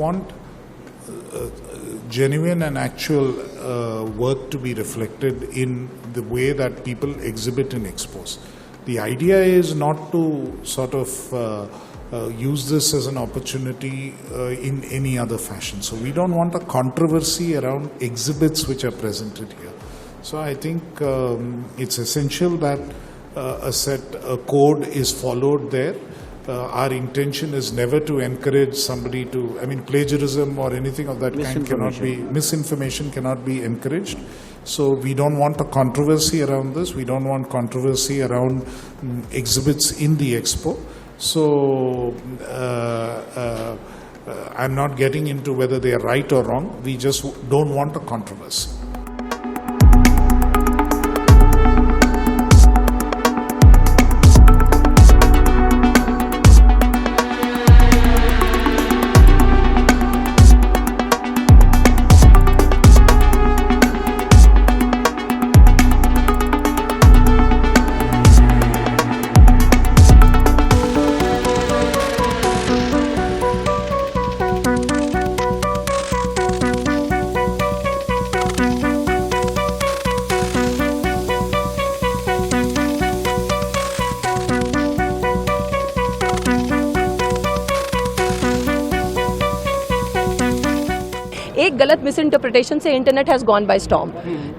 want genuine and actual work to be reflected in the way that people exhibit in expos. The idea is not to sort of use this as an opportunity in any other fashion. So we don't want a controversy around exhibits which are presented here. So I think it's essential that a code is followed there. Our intention is never to encourage somebody to, plagiarism or anything of that kind cannot be, misinformation cannot be encouraged. So we don't want a controversy around this. We don't want controversy around exhibits in the expo. So I'm not getting into whether they are right or wrong. We just don't want a controversy. एक गलत miss interpretation से internet has gone by storm.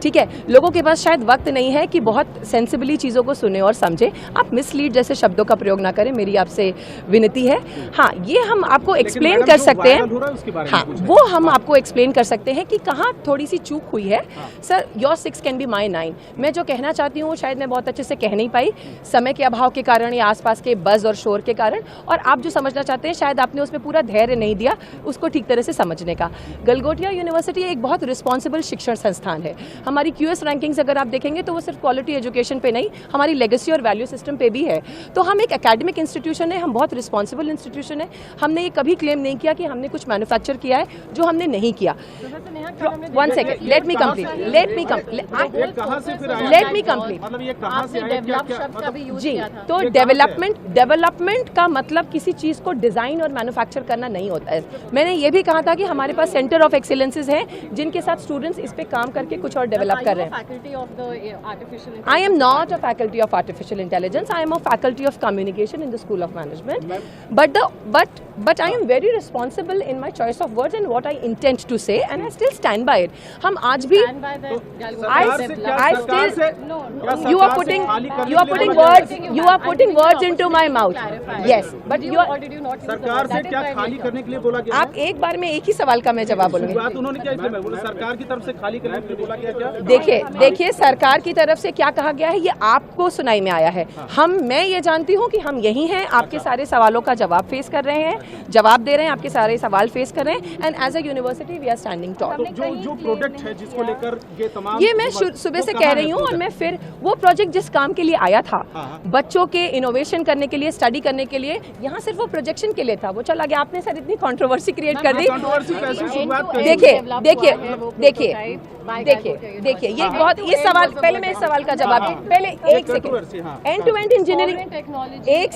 ठीक है, लोगों के पास शायद वक्त नहीं है कि बहुत सेंसिबली चीज़ों को सुने और समझे। आप मिसलीड जैसे शब्दों का प्रयोग ना करें, मेरी आपसे विनती है। हाँ, ये हम आपको एक्सप्लेन कर सकते हैं। हाँ, वो हम आपको एक्सप्लेन कर सकते हैं कि कहाँ थोड़ी सी चूक हुई है। Sir, your 6 can be my 9। मैं जो कहना चाहती हूँ शायद मैं बहुत अच्छे से कह नहीं पाई, समय के अभाव के कारण या आसपास के बज़ और शोर के कारण, और आप जो समझना चाहते हैं शायद आपने उसमें पूरा धैर्य नहीं दिया उसको ठीक तरह से समझने का। गलगोटिया यूनिवर्सिटी एक बहुत रिस्पॉन्सिबल शिक्षण संस्थान है। हमारी QS रैंकिंग्स अगर आप देखेंगे तो वो सिर्फ क्वालिटी एजुकेशन पे नहीं, हमारी लेगेसी और वैल्यू सिस्टम पे भी है। तो हम एक एकेडमिक इंस्टीट्यूशन है, हम बहुत रिस्पॉन्सिबल इंस्टीट्यूशन है। हमने ये कभी क्लेम नहीं किया कि हमने कुछ मैन्युफैक्चर किया है जो हमने नहीं किया। 1 सेकेंड, लेट मी कंप्लीट। जी, तो डेवलपमेंट का मतलब किसी चीज़ को डिज़ाइन और मैन्युफैक्चर करना नहीं होता है। मैंने ये भी कहा था कि हमारे पास सेंटर ऑफ एक्सीलेंसेज हैं जिनके साथ स्टूडेंट्स इस पे काम करके कुछ और डेवलप कर रहे हैं। I am not a faculty of artificial intelligence, I am a faculty of communication in the school of management, but I am very responsible in my choice of words and what I intent to say, and I still stand by it. हम आज भी you are putting words into my mouth. Yes, but you are, सरकार से क्या खाली करने के लिए बोला गया? आप एक बार में एक ही सवाल का मैं जवाब बोलूंगी। बात उन्होंने क्या इसलिए मैं बोला, सरकार की तरफ से खाली करने के लिए बोला गया क्या? देखिए सरकार की तरफ से क्या कहा गया है ये आपको सुनाई में आया है। मैं ये जानती हूँ कि हम यही हैं, आपके सारे सवालों का जवाब फेस कर रहे हैं, जवाब दे रहे हैं, आपके सारे सवाल फेस कर रहे हैं, and as a university we are standing tall. जो प्रोडक्ट है जिसको लेकर ये तमाम, ये मैं सुबह से कह रही हूँ, और मैं फिर वो प्रोजेक्ट जिस काम के लिए आया था, बच्चों के इनोवेशन करने के लिए, स्टडी करने के लिए, यहाँ सिर्फ वो प्रोजेक्शन के लिए था, वो चला गया। आपने सर इतनी कंट्रोवर्सी क्रिएट कर दी। देखिए ये बहुत, ये सवाल, पहले मैं इस सवाल का जवाब दूं, पहले एक second. End to end engineering, एक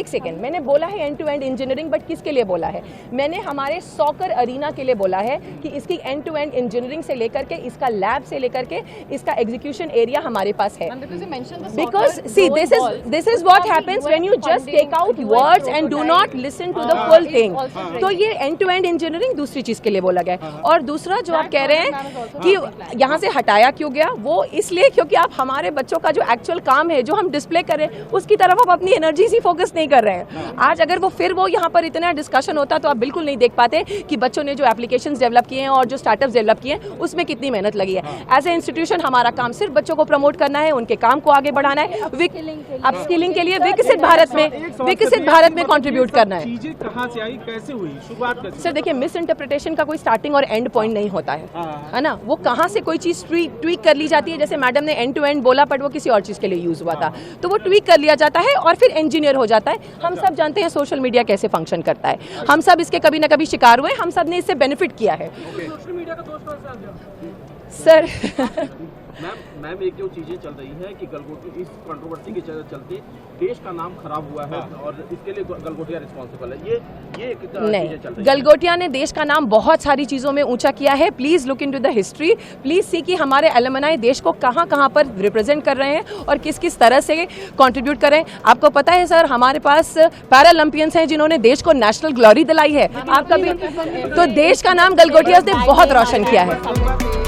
सेकंड मैंने बोला है end to end engineering, but किसके लिए बोला है? मैंने हमारे सॉकर अरीना के लिए बोला है कि इसकी एंड टू एंड इंजीनियरिंग से लेकर के, इसका लैब से लेकर के, इसका एग्जीक्यूशन एरिया हमारे पास है। Because see this is what happens when you just take out words and do not listen to the full thing. तो ये एंड टू एंड इंजीनियरिंग दूसरी चीज के लिए बोला गया। और दूसरा जो आप कह रहे हैं कि यहाँ से हटाया क्यों गया, वो इसलिए क्योंकि आप हमारे बच्चों का जो एक्चुअल काम है, जो हम डिस्प्ले कर रहे हैं, उसकी तरफ आप अपनी एनर्जी से फोकस नहीं कर रहे हैं। आज अगर वो यहाँ पर इतना डिस्कशन होता तो आप बिल्कुल नहीं देख पाते कि बच्चों ने जो एप्लीकेशंस डेवलप किए हैं और जो स्टार्टअप्स डेवलप किए हैं उसमें कितनी मेहनत लगी है। एज ए इंस्टीट्यूशन हमारा काम सिर्फ बच्चों को प्रमोट करना है, उनके काम को आगे बढ़ाना है, अपस्किलिंग के लिए विकसित भारत में कंट्रीब्यूट करना है। चीजें कहां से आई, कैसे हुई, शुरुआत कैसे? सर देखिए, मिस इंटरप्रिटेशन का कोई स्टार्टिंग और एंड पॉइंट नहीं होता है ना। वो कहाँ से कोई चीज ट्वीक कर ली जाती है, जैसे मैडम ने एंड टू एंड बोला, बट वो किसी और चीज के लिए यूज हुआ था, तो वो ट्वीक कर लिया जाता है और फिर इंजीनियर हो जाता है। हम सब जानते हैं सोशल मीडिया कैसे फंक्शन करता है, हम सब इसके कभी ना कभी शिकार हुए, हम सब ने इससे बेनिफिट किया है। सर मैम एक जो चीजें चल रही है कि गलगोटी इस कंट्रोवर्सी के चलते देश का नाम खराब हुआ है और इसके लिए गलगोटिया रिस्पॉन्सिबल है, ये चीजें चल नहीं, रही है। गलगोटिया ने देश का नाम बहुत सारी चीज़ों में ऊंचा किया है। Please look into the history, please see कि हमारे एलुमनाई देश को कहाँ कहाँ पर रिप्रेजेंट कर रहे हैं और किस किस तरह से कंट्रीब्यूट कर रहे हैं। आपको पता है सर, हमारे पास पैरालंपियंस हैं जिन्होंने देश को नेशनल ग्लोरी दिलाई है। आप कभी तो देश का नाम गलगोटिया ने बहुत रोशन किया है।